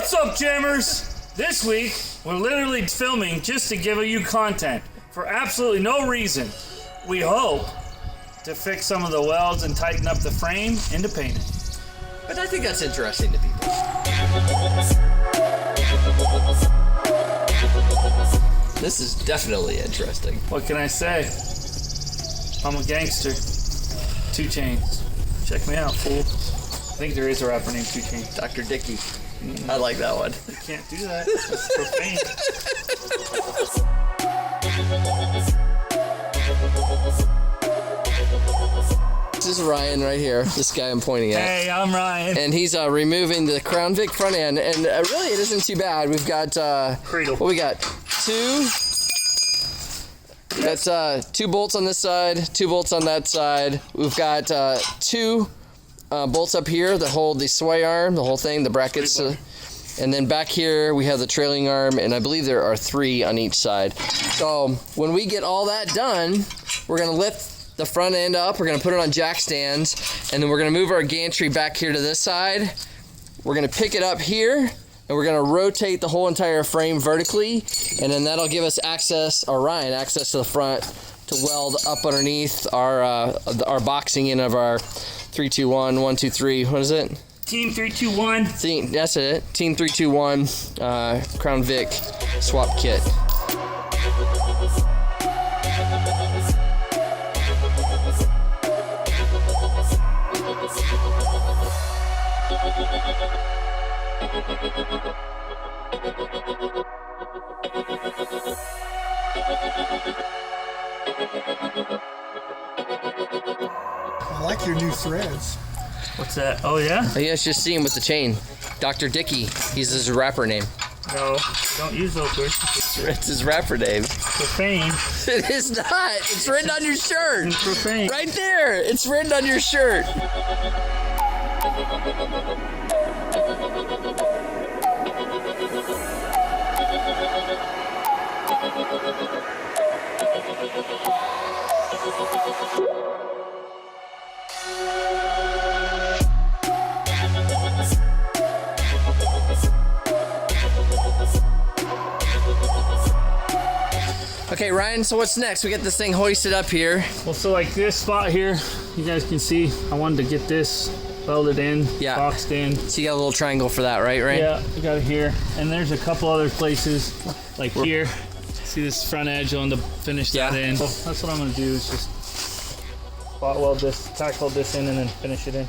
What's up, jammers? This week, we're literally filming just to give you content for absolutely no reason. We hope to fix some of the welds and tighten up the frame and to paint it. But I think that's interesting to people. This is definitely interesting. What can I say? I'm a gangster. 2 Chainz. Check me out, fool. I think there is a rapper named 2 Chainz. Dr. Dickey. I like that one. You can't do that. That's profane. This is Ryan right here. This guy I'm pointing at. Hey, I'm Ryan. And he's removing the Crown Vic front end. And really, it isn't too bad. We've got, Cradle. what we got? Two bolts on this side, 2 bolts on that side. We've got 2 bolts up here that hold the sway arm, the whole thing, the brackets. And then back here, we have the trailing arm, and I believe there are 3 on each side. So when we get all that done, we're gonna lift the front end up, we're gonna put it on jack stands, and then we're gonna move our gantry back here to this side. We're gonna pick it up here, and we're gonna rotate the whole entire frame vertically, and then that'll give us access, or Ryan, access to the front to weld up underneath our boxing in of our 321, 123, what is it? Team 321. That's it. Team 321 Crown Vic swap kit. I like your new threads. What's that? Oh, yeah? Oh, yeah, it's just see him with the chain. Dr. Dickey. He's his rapper name. No, don't use those words. It's his rapper name. Profane. It is not. It's written on your shirt. It's profane. Right there. It's written on your shirt. Okay, Ryan, so what's next? We get this thing hoisted up here. Well, so like this spot here, you guys can see, I wanted to get this welded in, boxed in. So you got a little triangle for that, right? Yeah, we got it here. And there's a couple other places, like here. See this front edge, I wanted to finish that in. So that's what I'm gonna do, is just spot weld this, tack weld this in, and then finish it in.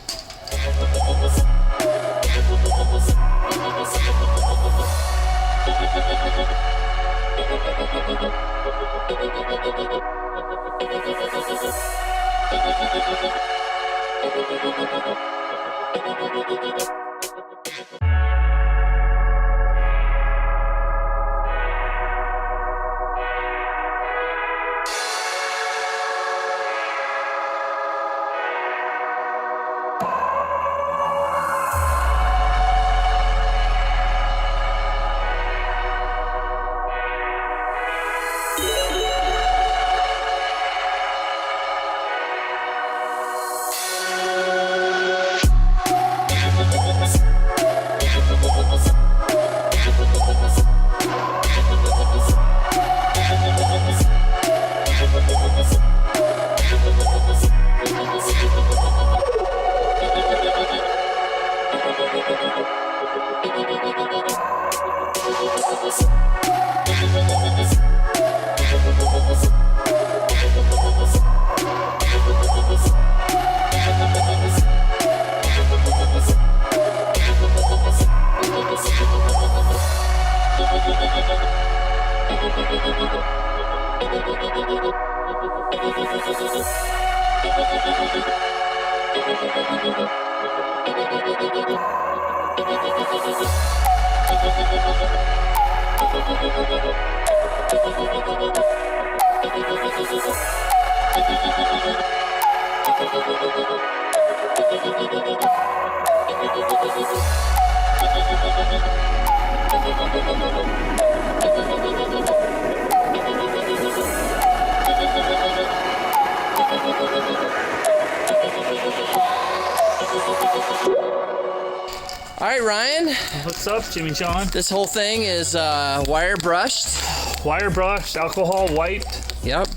All right, Ryan, What's up, Jimmy John? This whole thing is wire brushed. Wire brushed, alcohol wiped. Yep.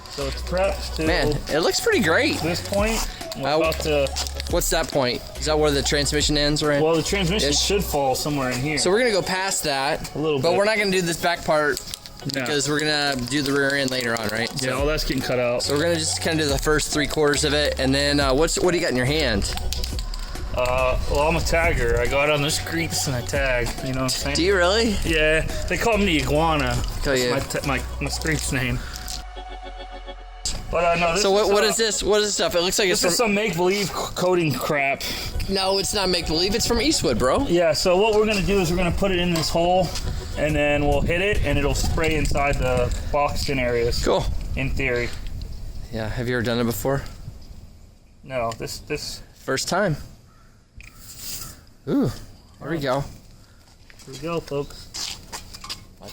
So it's prepped to Man, it looks pretty great. this point. We're about to. What's that point? Is that where the transmission ends, right? Well, the transmission should fall somewhere in here. So we're gonna go past that a little bit, but we're not gonna do this back part No. because we're gonna do the rear end later on, right? Yeah, all that's getting cut out. So we're gonna just kind of do the first 3/4 of it, and then what do you got in your hand? Well, I'm a tagger. I go out on the streets and I tag. You know what I'm saying? Do you really? Yeah, they call me the iguana. Oh, yeah. That's my street's name. But no. This So what is is this? What is this stuff? It looks like it's This is from. some make-believe coating crap. No, it's not make believe. It's from Eastwood, bro. Yeah. So what we're gonna do is we're gonna put it in this hole, and then we'll hit it, and it'll spray inside the boxed in areas. Cool. In theory. Yeah. Have you ever done it before? No. This. First time. Ooh. There we go. Here we go, folks.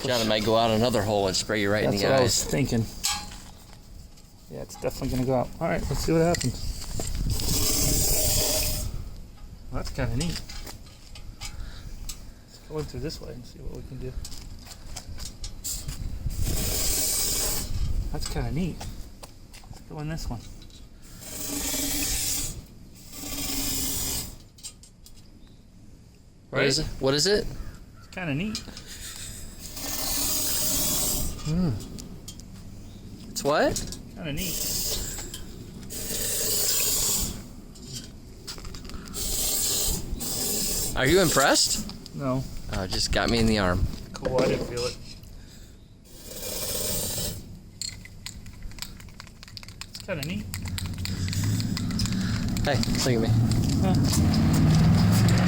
John might go out another hole and spray you right in That's the what I was eyes. thinking. Yeah, it's definitely gonna go out. All right, let's see what happens. Well, that's kind of neat. Let's go in through this way and see what we can do. That's kind of neat. Let's go in this one. What is it? What is it? It's kind of neat. It's what? Kind of neat. Are you impressed? No. Oh, it just got me in the arm. Cool. I didn't feel it. It's kind of neat. Hey, look at me.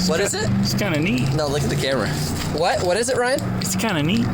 What is it? It's kind of neat. No, look at the camera. What? What is it, Ryan? It's kind of neat.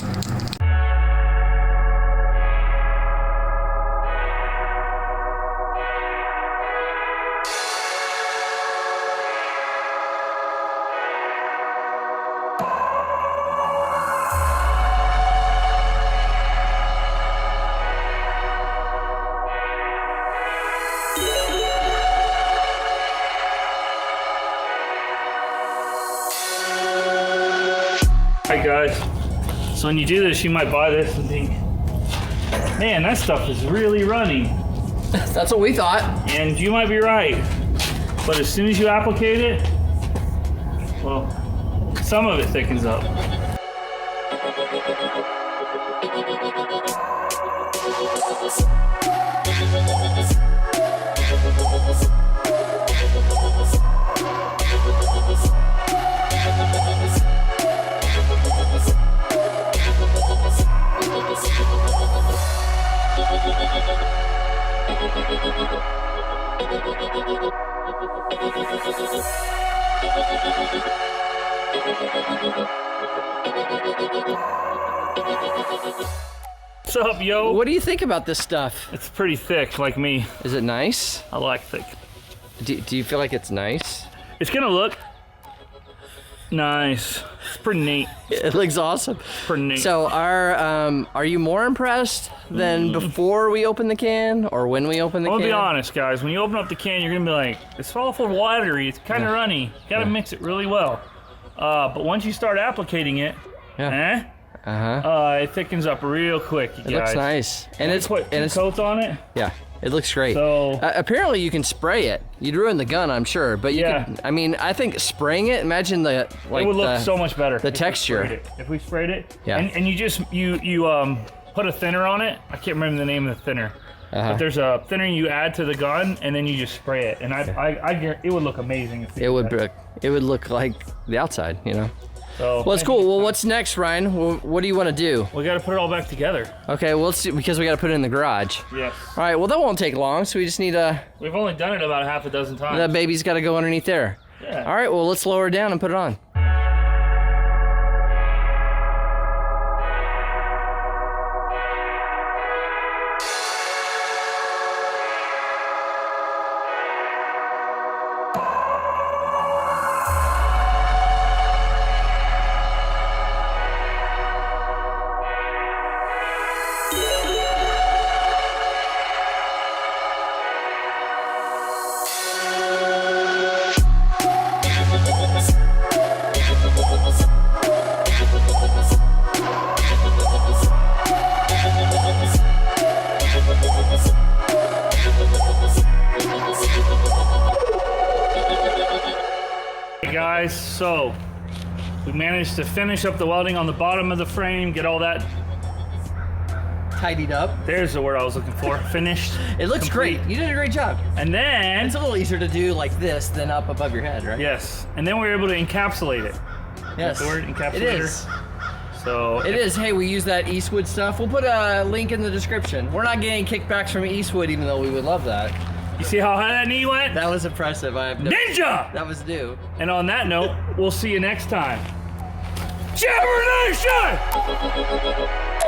Alright guys, so when you do this you might buy this and think, man, that stuff is really runny. That's what we thought. And you might be right, but as soon as you applicate it, well, some of it thickens up. What's up, yo? What do you think about this stuff? It's pretty thick, like me. Is it nice? I like thick. Do you feel like it's nice? It's gonna look nice. It's pretty neat. It looks awesome. Pretty neat. So are you more impressed than before we open the can or when we open the I'm can? gonna be honest, guys. When you open up the can, you're gonna be like, it's awful watery. It's kind of runny. You gotta mix it really well. But once you start applicating it, it thickens up real quick, you It guys. looks nice. And it's Put two coats on it. yeah, it looks great. So apparently you can spray it. You'd ruin the gun, I'm sure, but you Yeah. can, I mean, I think spraying it, imagine the like it would look the, so much better. the if we texture. sprayed it. If we sprayed it, Yeah. and you just you put a thinner on it. I can't remember the name of the thinner. But there's a thinner you add to the gun, and then you just spray it, and it would look amazing. If we did that. It would look like the outside, you know. So, Well, it's cool. Well, what's next, Ryan? What do you want to do? We got to put it all back together. Okay, well, let's see, because we got to put it in the garage. Yes. All right, well, that won't take long, so we just need We've only done it about half a dozen times. that baby's got to go underneath there. Yeah. All right, well, let's lower it down and put it on. So we managed to finish up the welding on the bottom of the frame, get all that. Tidied up. There's the word I was looking for. Finished. It looks complete. great. You did a great job. And then It's a little easier to do like this than up above your head, right? yes, and then we were able to encapsulate it. Yes. The word encapsulator. It is. So It is. Hey, we use that Eastwood stuff. We'll put a link in the description. We're not getting kickbacks from Eastwood, even though we would love that. you see how high that knee went? That was impressive. I have Ninja! That was new. And on that note, we'll see you next time. Jabber Nation!